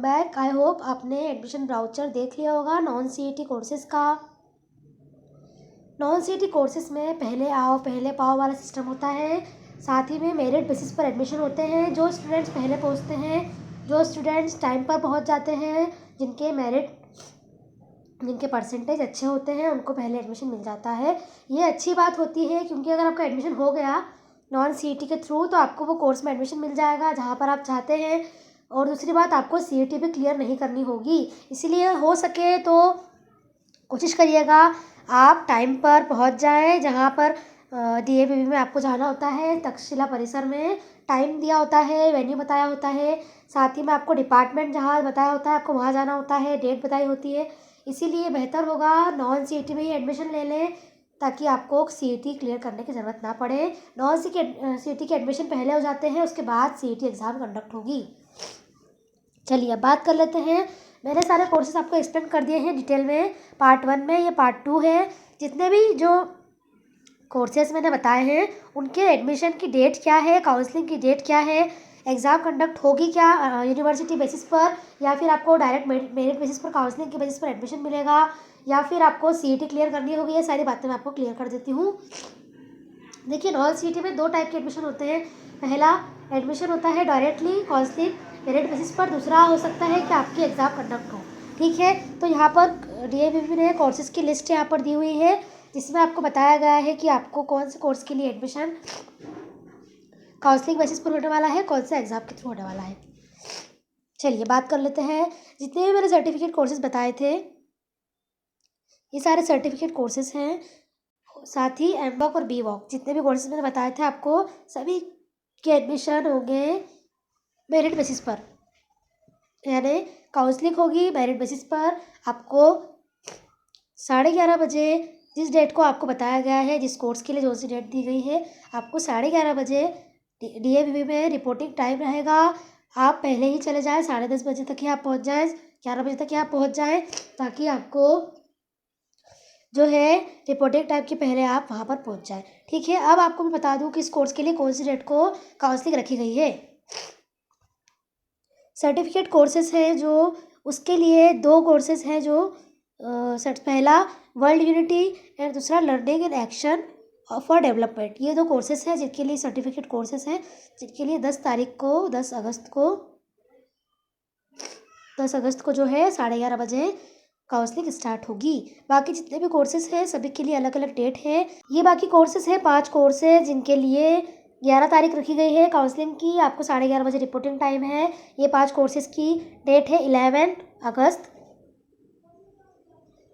Back. I hope आपने admission brochure देख लिया होगा नॉन सीईटी कोर्सेज़ का। नॉन सीईटी कोर्सेज़ में पहले आओ पहले पाओ वाला सिस्टम होता है। साथ ही में मेरिट बेसिस पर एडमिशन होते हैं। जो स्टूडेंट्स पहले पहुंचते हैं, जो स्टूडेंट्स टाइम पर पहुंच जाते हैं, जिनके परसेंटेज अच्छे होते हैं, उनको पहले एडमिशन मिल जाता है। ये अच्छी बात होती है क्योंकि अगर आपका एडमिशन हो गया नॉन सीईटी के थ्रू तो आपको वो कोर्स में एडमिशन मिल जाएगा जहाँ पर आप चाहते हैं। और दूसरी बात, आपको सीईटी भी क्लियर नहीं करनी होगी। इसीलिए हो सके तो कोशिश करिएगा आप टाइम पर पहुंच जाएं। जहाँ पर डीएवीवी में आपको जाना होता है, तक्षशिला परिसर में टाइम दिया होता है, वेन्यू बताया होता है, साथ ही में आपको डिपार्टमेंट जहाँ बताया होता है आपको वहाँ जाना होता है, डेट बताई होती है। इसीलिए बेहतर होगा नॉन सीईटी में ही एडमिशन ले लें ताकि आपको सीईटी क्लियर करने की ज़रूरत ना पड़े। नॉन सीईटी के एडमिशन पहले हो जाते हैं, उसके बाद सीईटी एग्ज़ाम कंडक्ट होगी। चलिए अब बात कर लेते हैं। मैंने सारे कोर्सेज आपको एक्सप्लेन कर दिए हैं डिटेल में, पार्ट 1 में, ये पार्ट 2 है। जितने भी जो कोर्सेज मैंने बताए हैं उनके एडमिशन की डेट क्या है, काउंसलिंग की डेट क्या है, एग्ज़ाम कंडक्ट होगी क्या यूनिवर्सिटी बेसिस पर, या फिर आपको डायरेक्ट मेरिट बेसिस पर काउंसलिंग के बेसिस पर एडमिशन मिलेगा, या फिर आपको सीईटी क्लियर करनी होगी, ये सारी बातें मैं आपको क्लियर कर देती हूँ। देखिए, नॉन सीईटी में 2 टाइप के एडमिशन होते हैं। पहला एडमिशन होता है डायरेक्टली काउंसलिंग मेरिट बेसिस पर, दूसरा हो सकता है कि आपकी एग्ज़ाम कंडक्ट हो। ठीक है, तो यहाँ पर डीएवीवी ने कोर्सेज़ की लिस्ट यहाँ पर दी हुई है जिसमें आपको बताया गया है कि आपको कौन से कोर्स के लिए एडमिशन काउंसलिंग बेसिस पर होने वाला है, कौन सा एग्ज़ाम के थ्रू होने वाला है। चलिए बात कर लेते हैं। जितने भी मैंने सर्टिफिकेट कोर्सेज बताए थे ये सारे सर्टिफिकेट कोर्सेज हैं। साथ ही एमवॉक और बीवॉक जितने भी कोर्सेज मैंने बताए थे आपको, सभी के एडमिशन होंगे मेरिट बेसिस पर, यानी काउंसलिंग होगी मेरिट बेसिस पर। आपको 11:30 बजे, जिस डेट को आपको बताया गया है, जिस कोर्स के लिए जो सी डेट दी गई है, आपको 11:30 बजे डीएवीवी में रिपोर्टिंग टाइम रहेगा। आप पहले ही चले जाएँ, 10:30 बजे तक ही आप पहुंच जाएँ, 11 बजे तक ही आप पहुंच जाएँ, ताकि आपको जो है रिपोर्टिंग टाइम के पहले आप वहाँ पर पहुँच जाएँ। ठीक है, अब आपको मैं बता दूँ कि इस कोर्स के लिए कौन सी डेट को काउंसलिंग रखी गई है। सर्टिफिकेट कोर्सेज हैं जो, उसके लिए 2 कोर्सेज हैं जो पहला वर्ल्ड यूनिटी एंड दूसरा learning and action for development. ये 2 कोर्सेज हैं जिनके लिए सर्टिफिकेट कोर्सेज हैं, जिनके लिए 10 अगस्त को जो है 11:30 बजे काउंसलिंग स्टार्ट होगी। बाकी जितने भी कोर्सेज हैं सभी के लिए अलग अलग डेट है। ये बाकी कोर्सेज हैं 5 कोर्स है जिनके लिए 11 तारीख रखी गई है काउंसलिंग की। आपको 11:30 बजे रिपोर्टिंग टाइम है। ये 5 कोर्सेज की डेट है 11 अगस्त।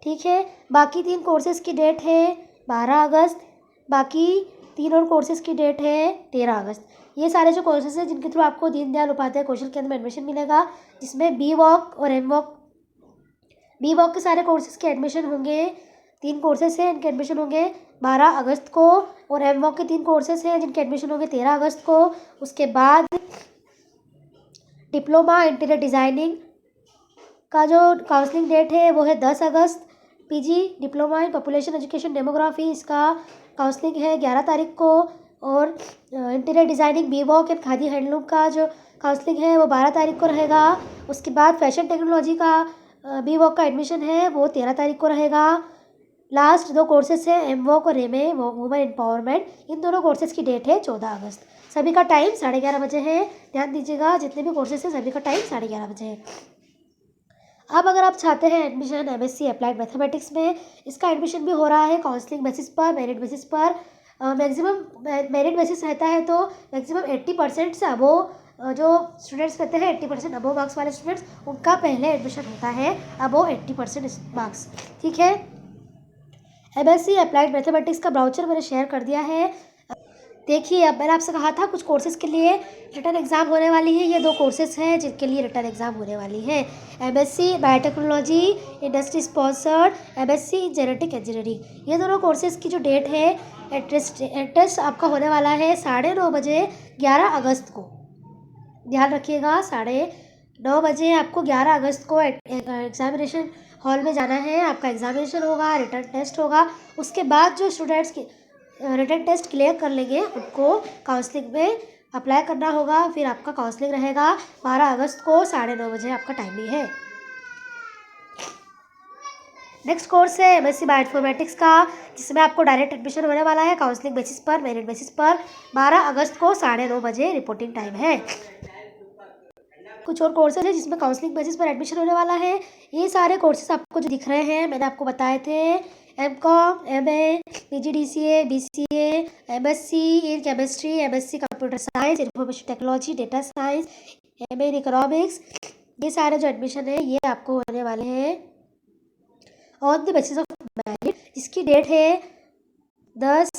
ठीक है, बाकी 3 कोर्सेज की डेट है 12 अगस्त। बाकी 3 और कोर्सेज की डेट है 13 अगस्त। ये सारे जो कोर्सेज हैं जिनके थ्रू आपको दीनदयाल उपाध्याय कौशल केंद्र में एडमिशन मिलेगा, जिसमें बीवॉक और एमवॉक, बीवॉक के सारे कोर्सेज के एडमिशन होंगे। 3 कोर्सेज हैं, इनके एडमिशन होंगे 12 अगस्त को, और एमवॉक के 3 कोर्सेज हैं जिनके एडमिशन होंगे 13 अगस्त को। उसके बाद डिप्लोमा इंटीरियर डिज़ाइनिंग का जो काउंसलिंग डेट है वो है 10 अगस्त। PG diploma in population education demography, इसका काउंसलिंग है 11 तारीख को। और interior designing BVoc and khadi handloom का जो काउंसलिंग है वो 12 तारीख को रहेगा। उसके बाद फैशन टेक्नोलॉजी का बीवॉक का एडमिशन है वो 13 तारीख को रहेगा। लास्ट 2 कोर्सेज है एमवॉक और एमए वुमेन एम्पावरमेंट, इन दोनों कोर्सेज की डेट है 14 अगस्त। सभी का टाइम 11:30 बजे है। ध्यान दीजिएगा, जितने भी कोर्सेज हैं सभी का टाइम 11:30 बजे है। अब अगर आप चाहते हैं एडमिशन एमएससी अप्लाइड मैथमेटिक्स में, इसका एडमिशन भी हो रहा है काउंसलिंग बेसिस पर, मेरिट बेसिस पर। मैक्सिमम मेरिट बेसिस रहता है तो मैक्सिमम 80% से अबोव जो स्टूडेंट्स रहते हैं 80% अबोव मार्क्स वाले स्टूडेंट्स, उनका पहले एडमिशन होता है अबोव 80% मार्क्स। ठीक है, एमएससी अप्लाइड मैथमेटिक्स का ब्राउचर मैंने शेयर कर दिया है। देखिए, अब मैंने आपसे कहा था कुछ कोर्सेज़ के लिए रिटर्न एग्ज़ाम होने वाली है। ये 2 कोर्सेज़ हैं जिनके लिए रिटर्न एग्ज़ाम होने वाली है। MSc biotechnology industry sponsored, MSc in genetic engineering. ये दोनों कोर्सेज़ की जो डेट है, टेस्ट आपका होने वाला है 9:30 बजे 11 अगस्त को। ध्यान रखिएगा, 9:30 बजे आपको 11 अगस्त को एग्जामिनेशन हॉल में जाना है। आपका एग्जामिनेशन होगा, रिटर्न टेस्ट होगा। उसके बाद जो स्टूडेंट्स की रिटर्न टेस्ट क्लियर कर लेंगे उनको काउंसलिंग में अप्लाई करना होगा। फिर आपका काउंसलिंग रहेगा 12 अगस्त को 9:30 बजे आपका टाइमिंग है। नेक्स्ट कोर्स है MSc बायोइन्फॉर्मेटिक्स का, जिसमें आपको डायरेक्ट एडमिशन होने वाला है काउंसलिंग बेसिस पर, मेरिट बेसिस पर। 12 अगस्त को 9:30 बजे रिपोर्टिंग टाइम है। कुछ और कोर्सेज है जिसमें काउंसलिंग बेसिस पर एडमिशन होने वाला है। ये सारे कोर्सेज आपको जो दिख रहे हैं मैंने आपको बताए थे, MCOM, MA, PGDCA, BCA, MSc in chemistry, MSc computer science, information technology, data science, MA in economics. ये सारे जो एडमिशन है ये आपको होने वाले हैं on the basis of merit, जिसकी डेट है 10।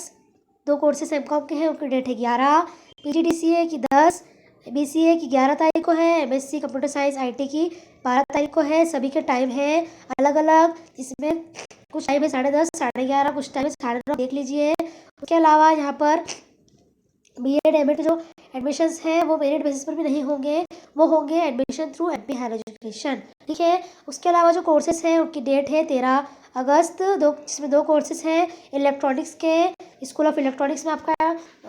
2 कोर्सेज MCOM के हैं, उनकी डेट है 11। PGDCA की 10, BCA की 11 तारीख को है, MSc कंप्यूटर साइंस IT की 12 तारीख को है। सभी के टाइम है अलग अलग, जिसमें कुछ टाइम है 10:30, 11:30, कुछ टाइम है 9:30, देख लीजिए। उसके अलावा यहाँ पर BEd MA के जो एडमिशन्स हैं वो मेरिट बेसिस पर भी नहीं होंगे, वो होंगे admission through MP higher education, ठीक है। उसके अलावा जो कोर्सेज हैं उनकी डेट है 13 अगस्त, जिसमें 2 कोर्सेज हैं इलेक्ट्रॉनिक्स के। स्कूल ऑफ इलेक्ट्रॉनिक्स में आपका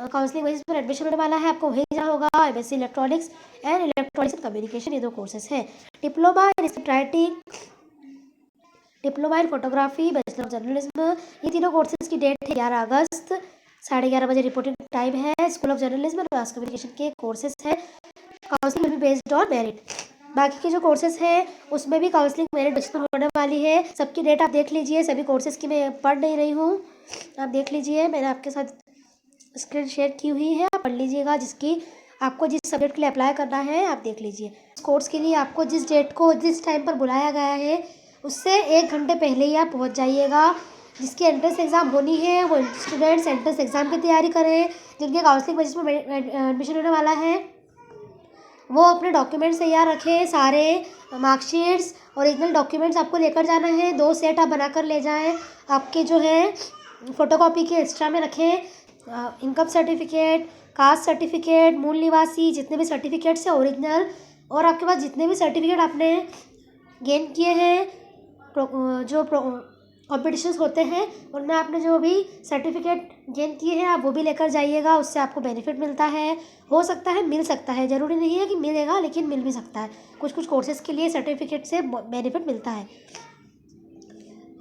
काउंसलिंग बेसिस पर एडमिशन होने वाला है, आपको वही जाना होगा। MSc electronics and electronics and communication, ये 2 कोर्सेज हैं। Diploma in script writing, diploma in photography, bachelor of journalism, ये तीनों कोर्सेज की डेट है 11 अगस्त, 11:30 बजे रिपोर्टिंग टाइम है। स्कूल ऑफ जर्नलिज्म और मास कम्युनिकेशन के कोर्सेज हैं, counselling will be based on merit. बाकी के जो कोर्सेज हैं उसमें भी काउंसलिंग मेरिट बेसिस पर होने वाली है। सबकी डेट आप देख लीजिए, सभी कोर्सेज की मैं पढ़ नहीं रही हूँ, आप देख लीजिए, मैंने आपके साथ स्क्रीन शेयर की हुई है, आप पढ़ लीजिएगा। जिसकी आपको जिस सब्जेक्ट के लिए अप्लाई करना है आप देख लीजिए। इस कोर्स के लिए आपको जिस डेट को जिस टाइम पर बुलाया गया है उससे 1 घंटे पहले ही आप पहुँच जाइएगा। जिसकी एंट्रेंस एग्ज़ाम होनी है वो स्टूडेंट्स एंट्रेंस एग्ज़ाम की तैयारी करें। जिनके काउंसलिंग बेसिस पर एडमिशन होने वाला है वो अपने डॉक्यूमेंट्स तैयार रखें, सारे मार्कशीट्स ओरिजिनल डॉक्यूमेंट्स आपको लेकर जाना है। 2 सेट आप बनाकर ले जाएं, आपके जो है फ़ोटोकॉपी के एक्स्ट्रा में रखें। इनकम सर्टिफिकेट, कास्ट सर्टिफिकेट, मूल निवासी, जितने भी सर्टिफिकेट्स हैं ओरिजिनल, और आपके पास जितने भी सर्टिफिकेट आपने गेन किए हैं जो कॉम्पिटिशन्स होते हैं उनमें आपने जो भी सर्टिफिकेट गेन किए हैं आप वो भी लेकर जाइएगा। उससे आपको बेनिफिट मिलता है, हो सकता है मिल सकता है, ज़रूरी नहीं है कि मिलेगा, लेकिन मिल भी सकता है। कुछ कोर्सेज़ के लिए सर्टिफिकेट से बेनिफिट मिलता है।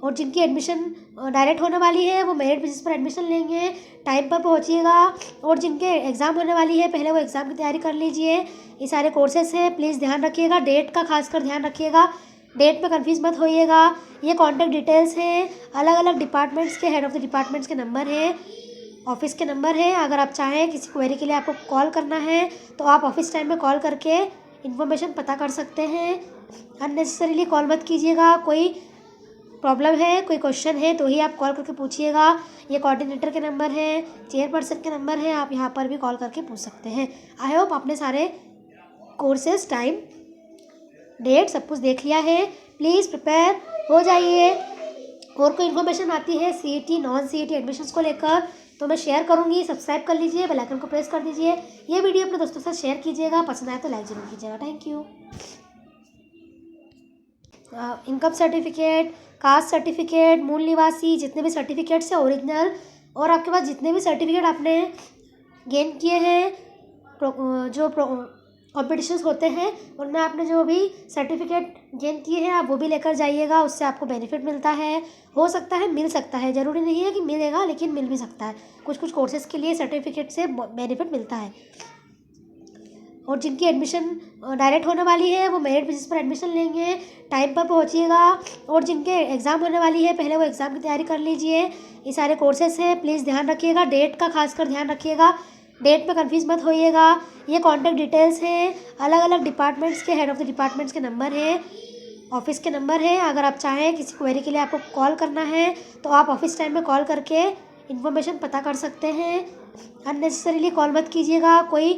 और जिनकी एडमिशन डायरेक्ट होने वाली है वो मेरिट बेसिस पर एडमिशन लेंगे, टाइम पर पहुंचिएगा। और जिनके एग्ज़ाम होने वाली है पहले वो एग्ज़ाम की तैयारी कर लीजिए। ये सारे कोर्सेज हैं, प्लीज़ ध्यान रखिएगा, डेट का खासकर ध्यान रखिएगा, डेट में कंफ्यूज मत होइएगा। ये कॉन्टैक्ट डिटेल्स हैं, अलग अलग डिपार्टमेंट्स के हेड ऑफ़ द डिपार्टमेंट्स के नंबर हैं, ऑफिस के नंबर हैं। अगर आप चाहें किसी क्वेरी के लिए आपको कॉल करना है तो आप ऑफिस टाइम में कॉल करके इन्फॉर्मेशन पता कर सकते हैं। अननेसेसरीली कॉल मत कीजिएगा। कोई प्रॉब्लम है, कोई क्वेश्चन है तो ही आप कॉल करके पूछिएगा। ये कोऑर्डिनेटर के नंबर हैं, चेयरपर्सन के नंबर हैं, आप यहाँ पर भी कॉल करके पूछ सकते हैं। आई होप आपने सारे कोर्सेज, टाइम, डेट सब कुछ देख लिया है। प्लीज़ प्रिपेयर हो जाइए। और कोई इन्फॉर्मेशन आती है CET नॉन CET एडमिशन्स को लेकर तो मैं शेयर करूँगी। सब्सक्राइब कर लीजिए, बेल आइकन को प्रेस कर दीजिए। ये वीडियो अपने दोस्तों के साथ शेयर कीजिएगा, पसंद आए तो लाइक ज़रूर कीजिएगा। Thank you. Income certificate, caste certificate, मूल निवासी, जितने भी सर्टिफिकेट्स हैं ओरिजिनल, और आपके पास जितने भी सर्टिफिकेट आपने गेन किए हैं जो कॉम्पिटिशन्स होते हैं उनमें आपने जो भी सर्टिफिकेट गेन किए हैं आप वो भी लेकर जाइएगा। उससे आपको बेनिफिट मिलता है, हो सकता है मिल सकता है, ज़रूरी नहीं है कि मिलेगा, लेकिन मिल भी सकता है। कुछ कोर्सेज़ के लिए सर्टिफिकेट से बेनिफिट मिलता है। और जिनकी एडमिशन डायरेक्ट होने वाली है वो मेरिट बेसिस पर एडमिशन लेंगे, टाइम पर पहुंचिएगा। और जिनके एग्ज़ाम होने वाली है पहले वो एग्ज़ाम की तैयारी कर लीजिए। ये सारे कोर्सेज हैं, प्लीज़ ध्यान रखिएगा, डेट का खासकर ध्यान रखिएगा, डेट में कंफ्यूज मत होइएगा। ये कॉन्टैक्ट डिटेल्स हैं, अलग अलग डिपार्टमेंट्स के हेड ऑफ़ द डिपार्टमेंट्स के नंबर हैं, ऑफिस के नंबर हैं। अगर आप चाहें किसी क्वेरी के लिए आपको कॉल करना है तो आप ऑफिस टाइम में कॉल करके इन्फॉर्मेशन पता कर सकते हैं। अननेसेसरीली कॉल मत कीजिएगा। कोई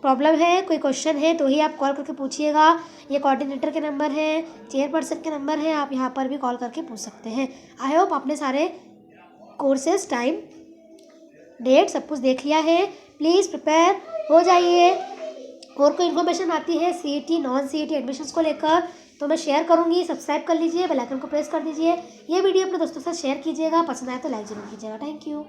प्रॉब्लम है, कोई क्वेश्चन है तो ही आप कॉल करके पूछिएगा। ये कोऑर्डिनेटर के नंबर हैं, चेयरपर्सन के नंबर हैं, आप यहाँ पर भी कॉल करके पूछ सकते हैं। आई होप आपने सारे कोर्सेज, टाइम, डेट सब कुछ देख लिया है। प्लीज़ प्रिपेयर हो जाइए। और कोई इन्फॉर्मेशन आती है CET नॉन CET एडमिशन्स को लेकर तो मैं शेयर करूँगी। सब्सक्राइब कर लीजिए, बेल आइकन को प्रेस कर दीजिए। ये वीडियो अपने दोस्तों के साथ शेयर कीजिएगा, पसंद आए तो लाइक ज़रूर कीजिएगा। Thank you.